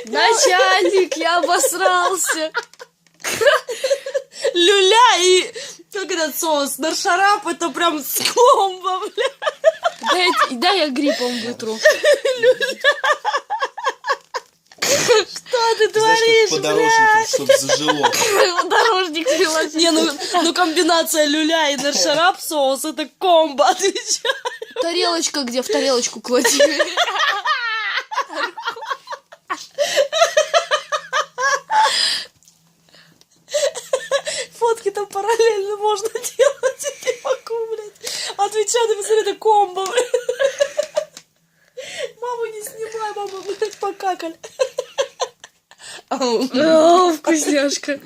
Начальник, я обосрался. Люля и... Как этот соус? Наршарап, это прям с комбо, бля. Дай я гриппом вытру. Что ты Знаешь, творишь, как бля? подорожник, чтоб зажило. Дорожник приложил. Не, ну комбинация люля и наршарап соус, это комбо, отвечаю. Тарелочка где? В тарелочку клади. Фотки там параллельно можно делать, я не могу, блядь. Отвечаю, ты посмотри, это комбо, блядь. Маму не снимай, мама, блядь, покакали. О, вкусняшка.